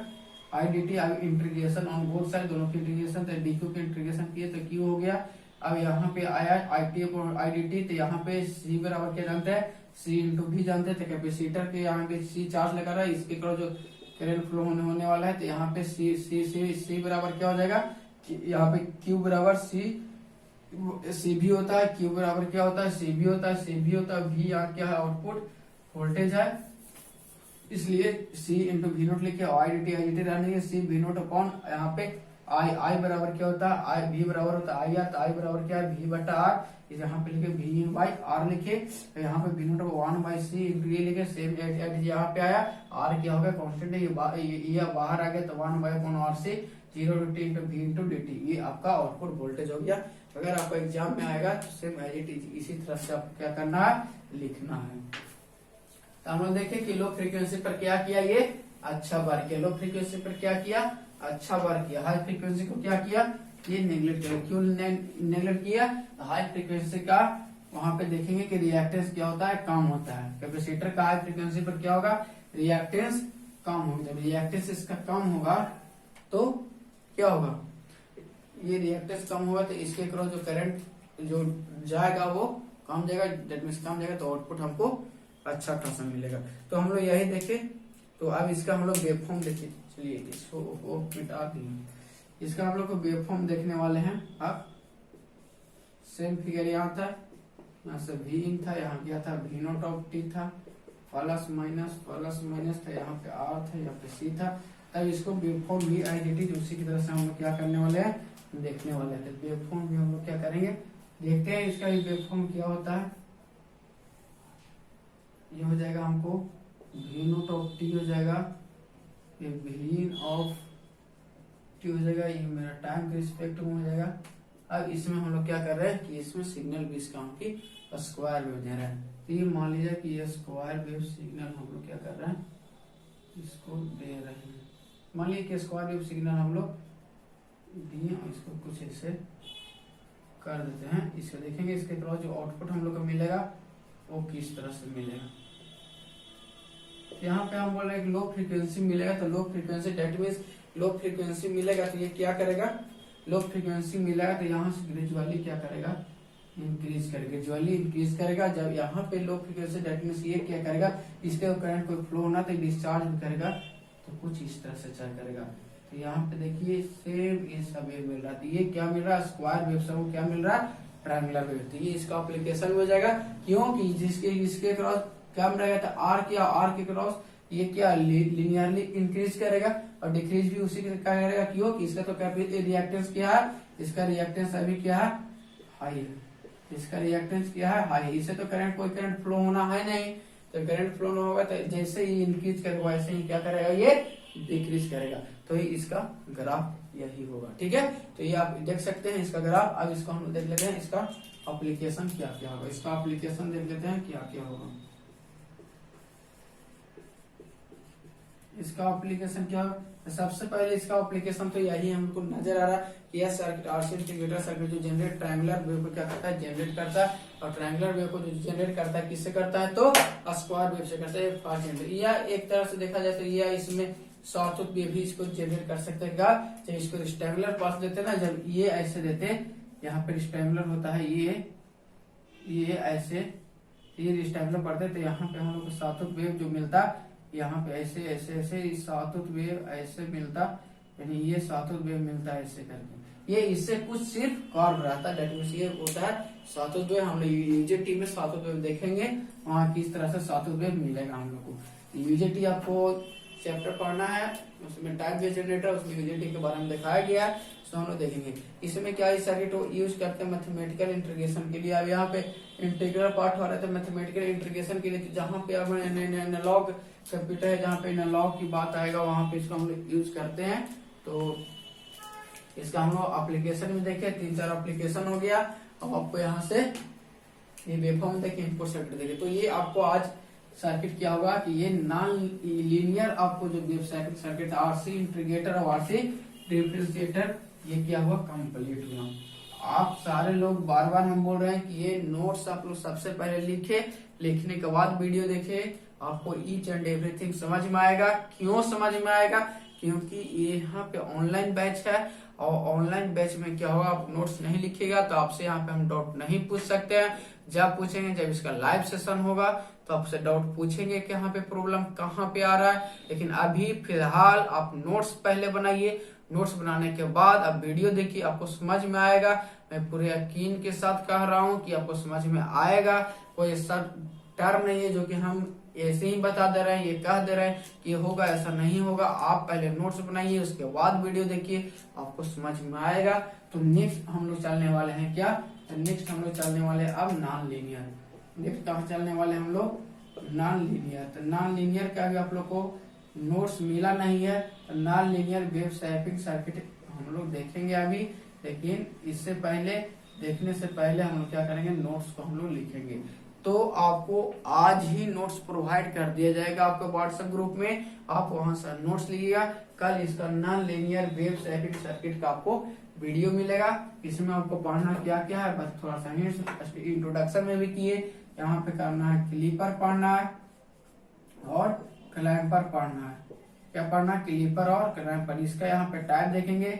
आई डी टी। अब इंटीग्रेशन ऑन बोथ साइड, दोनों की इंटीग्रेशन, तो डी क्यू की इंटीग्रेशन किए तो क्यू हो गया। अब यहाँ पे आया I T upon I D t, तो यहाँ पे सी बराबर क्या जानते हैं, सी इंटू भी जानते हैं। तो कैपेसिटर के यहाँ पे सी चार्ज लगा रहा है, इसके क्रॉस जो करंट फ्लो होने वाला है, तो यहाँ पे सी बराबर क्या हो जाएगा, यहाँ पे क्यू बराबर सी भी होता है, क्यू बराबर क्या होता है, सी भी होता है, सी भी होता है। वी यहाँ क्या है, आउटपुट वोल्टेज है, इसलिए सी इंटू वी नोट लिखे, आई डी टी रहने सी वी नोट अपॉन यहाँ पे आई बराबर क्या होता है, आई वी बराबर होता है आई आर, तो आई बराबर क्या है, वी बटा आर। यहाँ पे लिखे वी इन बाई आर लिखे, तो यहाँ पे v naught one by c into ये लिखे, सेम एट यहाँ पे आया, आर क्या होगा कॉन्स्टेंट है, ये बाहर आ गया, तो वन बाई अपॉन आर से 0 to t into v into d t, ये आपका आउटपुट वोल्टेज हो गया। अगर आपको एग्जाम में आएगा तो सेम एज इट इज इसी तरह से आपको क्या करना है, लिखना है। तो हम लोग देखें कि लो फ्रीक्वेंसी पर क्या किया, ये अच्छा बार किया, लो फ्रीक्वेंसी पर क्या किया, अच्छा बार किया। हाई फ्रीक्वेंसी को क्या किया, ये नेग्लेक्ट किया। क्यों नेग्लेक्ट किया, हाई फ्रीक्वेंसी का वहां पे देखेंगे कि रिएक्टेंस क्या होता है, कम होता है। कैपेसिटर का हाई फ्रीक्वेंसी पर क्या होगा, रिएक्टेंस कम होगा। जब रिएक्टेंस इसका कम होगा तो क्या होगा, ये रिएक्टेंस कम होगा तो इसके क्रॉस जो करंट जो जाएगा वो कम जाएगा, डेट मीन्स कम जाएगा, तो आउटपुट हमको अच्छा खासा मिलेगा। तो हम लोग यही देखे, तो अब इसका हम लोग वेवफॉर्म देखिए। चलिए इसको वो मिटा दिए, इसका हम लोग को वेवफॉर्म देखने वाले हैं। अब सेम फिगर यहाँ था, यहाँ से वी इन था, यहाँ क्या था वी नॉट ऑफ टी था, प्लस माइनस था, यहाँ पे आर था, यहाँ पे सी था। अब इसको वेवफॉर्म भी आइडेंटिटी उसी की तरह से हम लोग क्या करने वाले हैं, देखने वाले हैं। वेवफॉर्म भी हम लोग क्या करेंगे, देखते हैं इसका वेवफॉर्म क्या होता है। ये हो जाएगा हमको वी नोट ऑफ टी हो जाएगा, ये वी ऑफ टी हो जाएगा, ये मेरा टाइम के रिस्पेक्ट में हो जाएगा। अब इसमें हम लोग क्या कर रहे हैं कि इसमें सिग्नल भी इसका की स्क्वायर वेव दे रहा है। तो ये मान लीजिए कि ये स्क्वायर वेव सिग्नल हम लोग क्या कर रहे हैं, इसको दे रहे हैं। मान लीजिए कि स्क्वायर वेव सिग्नल हम लोग दिए, इसको कुछ ऐसे कर देते हैं। इसको देखेंगे, इसके क्रॉस जो आउटपुट हम लोग को मिलेगा वो किस तरह से मिलेगा। यहाँ पे हम बोल रहे हैं लो फ्रीक्वेंसी मिलेगा, तो low frequency that means low frequency मिलेगा तो ये क्या करेगा, लो फ्रीक्वेंसी मिलेगा तो यहाँ से ग्रेजुअली क्या करेगा, इंक्रीज करेगा, ग्रेजुअली इंक्रीज करेगा। जब यहाँ पे लो फ्रीक्वेंसी डेट मीन्स ये क्या करेगा, इसके करंट कोई फ्लो होना तो डिस्चार्ज भी करेगा, तो कुछ इस तरह से चल करेगा। तो यहाँ पे देखिए सेम ये सब वेव मिल रहा है, तो ये क्या मिल रहा है, स्क्वायर वेव सब क्या मिल रहा है, ट्रायंगुलर वेव। तो ये इसका एप्लीकेशन हो जाएगा, क्योंकि जिसके इसके क्रॉस कम रहेगा तो आर के क्रॉस ये क्या लिनियरली इंक्रीज करेगा और डिक्रीज भी उसी का करेगा, क्योंकि इसका तो रिएक्टेंस क्या है, इसका रिएक्टेंस अभी क्या है, हाई है, इसका रिएक्टेंस क्या है, हाई है। इससे तो करंट कोई करंट फ्लो होना है नहीं, तो करंट फ्लो ना होगा तो जैसे ही इंक्रीज करेगा वैसे ही क्या करेगा, ये डिक्रीज करेगा। तो ये इसका ग्राफ यही होगा, ठीक है। तो ये आप देख सकते हैं इसका ग्राफ। अब इसको हम देख लेते हैं इसका एप्लीकेशन क्या क्या होगा, इसका एप्लीकेशन देख लेते हैं क्या क्या होगा। इसका एप्लीकेशन क्या होगा, सबसे पहले इसका एप्लीकेशन तो यही हमको नजर आ रहा है कि यह सर्किट आरसी इंटीग्रेटर सर्किट जो जनरेट ट्रायंगुलर वेव को क्या करता है, जनरेट करता है। और ट्रायंगुलर वेव को जो जनरेट करता है किससे करता है, तो स्क्वायर वेव से करता है, फास्ट जनरेट। या एक तरह से देखा जाए तो यह इसमें सॉटूथ वेव भी इसको जनरेट कर सकते हैं। क्या, जब इसको रेक्टेंगुलर पास देते हैं ना, जब ये ऐसे देते हैं, यहाँ पे रेक्टेंगुलर होता है, ये ऐसे ये रेक्टेंगुलर पड़ते हैं, तो यहाँ पे हम लोग को सॉटूथ वेव जो मिलता यहाँ पे ऐसे ऐसे ऐसे सॉटूथ वेव ऐसे मिलता, यानी ये सॉटूथ वेव मिलता है ऐसे करके। ये इससे कुछ सिर्फ कर्व रहता है, डेट मींस ये होता है सॉटूथ वेव। हम लोग यूजेटी में सॉटूथ वेव देखेंगे, वहाँ किस तरह से सॉटूथ वेव मिलेगा हम लोग को। यूजेटी आपको चैप्टर पढ़ना है, उसमें टाइप बेस्ड जनरेटर, उसमें यूजेटी के बारे में दिखाया गया है, तो हम लोग देखेंगे। इसमें क्या इस सर्किट को यूज करते हैं मैथमेटिकल इंटीग्रेशन के लिए। अब यहाँ पे इंटीग्रल पार्ट हो रहा है, तो मैथमेटिकल इंटीग्रेशन के लिए जहाँ पे अब एनालॉग कंप्यूटर है, जहाँ पे एनालॉग की बात आएगा वहां पे इसको हम लोग यूज करते हैं। तो इसका हम लोग एप्लीकेशन में देखे, 3-4 एप्लीकेशन हो गया। अब आपको यहाँ से ये वेवफॉर्म देखिए, इनपुट सर्किट देखिए। तो ये आपको आज सर्किट क्या होगा कि ये नॉन लीनियर आपको जो वेव सर्किट आरसी इंटीग्रेटर और आरसी डिफरेंशिएटर ये क्या हुआ कंप्लीट हुआ। आप सारे लोग बार बार हम बोल रहे हैं कि ये नोट्स आप लोग सबसे पहले लिखे, लिखने के बाद वीडियो देखे, आपको ईच एंड एवरीथिंग समझ में आएगा। क्यों समझ में आएगा? क्योंकि ये यहाँ पे ऑनलाइन बैच है और ऑनलाइन बैच में क्या होगा, आप नोट्स नहीं लिखिएगा तो आपसे यहाँ पे हम डाउट नहीं पूछ सकते हैं। जब पूछेंगे, जब इसका लाइव सेशन होगा तो आपसे डाउट पूछेंगे कि यहाँ पे प्रॉब्लम कहाँ पे आ रहा है। लेकिन अभी फिलहाल आप नोट्स पहले बनाइए, नोट्स बनाने के बाद अब वीडियो देखिए, आपको समझ में आएगा। मैं पूरे यकीन के साथ कह रहा हूँ कि आपको समझ में आएगा। कोई ऐसा टर्म नहीं है जो कि हम ऐसे ही बता दे रहे हैं, ये कह दे रहे हैं कि होगा, ऐसा नहीं होगा। आप पहले नोट्स बनाइए, उसके बाद वीडियो देखिए, आपको समझ में आएगा। तो नेक्स्ट हम लोग चलने वाले हैं क्या, तो नेक्स्ट हम लोग चलने वाले अब नॉन लीनियर। नेक्स्ट कहाँ चलने वाले हम लोग, नॉन लीनियर। तो नॉन लीनियर का भी आप लोग को नोट्स मिला नहीं है, तो non linear wave shopping circuit हम लोग देखेंगे अभी। लेकिन इससे पहले, देखने से पहले हम लोग क्या करेंगे, नोट्स को हम लोग लिखेंगे। तो आपको आज ही नोट्स प्रोवाइड कर दिया जाएगा आपके व्हाट्सएप ग्रुप में, आप वहां से नोट्स लीजिएगा। कल इसका non linear wave shopping circuit का आपको वीडियो मिलेगा। इसमें आपको पढ़ना क्या क्या है, बस थोड़ा सा इंट्रोडक्शन में भी किए। यहाँ पे करना है, क्लीपर पढ़ना है और क्लैंपर पढ़ना है। क्या पढ़ना है, क्लीपर और क्लैंपर। इसका यहाँ पे टाइप देखेंगे,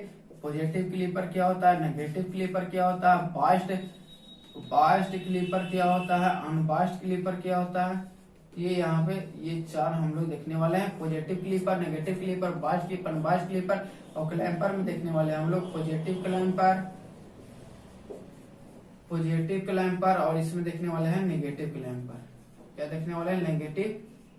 पॉजिटिव क्लीपर क्या होता है, नेगेटिव क्लीपर क्या होता है, बायस्ड क्लीपर क्या होता है, अनबायस्ड क्लीपर क्या होता है। ये यहाँ पे ये चार हम लोग देखने वाले हैं, positive clipper, negative clipper, biased clipper, unbiased clipper. और क्लैंपर में देखने वाले हैं हम लोग पॉजिटिव क्लैंपर और इसमें देखने वाले हैं नेगेटिव क्लैंपर। क्या देखने वाले हैं, नेगेटिव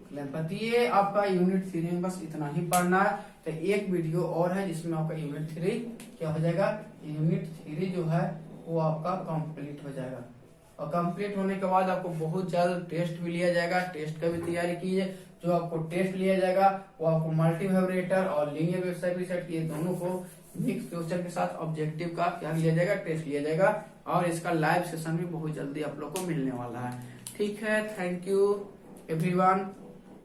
क्लैंपर। तो ये आपका यूनिट 3 में बस इतना ही पढ़ना है। तो एक वीडियो और है जिसमें आपका यूनिट 3 क्या हो जाएगा, यूनिट 3 जो है वो आपका कंप्लीट हो जाएगा। और कंप्लीट होने के बाद आपको बहुत जल्द टेस्ट भी लिया जाएगा। टेस्ट का भी तैयारी कीजिए। जो आपको टेस्ट लिया जाएगा वो आपको मल्टी वाइब्रेटर और लीनियर वेव शैपिंग ये दोनों को मिक्स क्वेश्चन के साथ ऑब्जेक्टिव का क्या लिया जाएगा, टेस्ट लिया जाएगा। और इसका लाइव सेशन भी बहुत जल्दी आप लोग को मिलने वाला है। ठीक है, थैंक यू एवरीवन।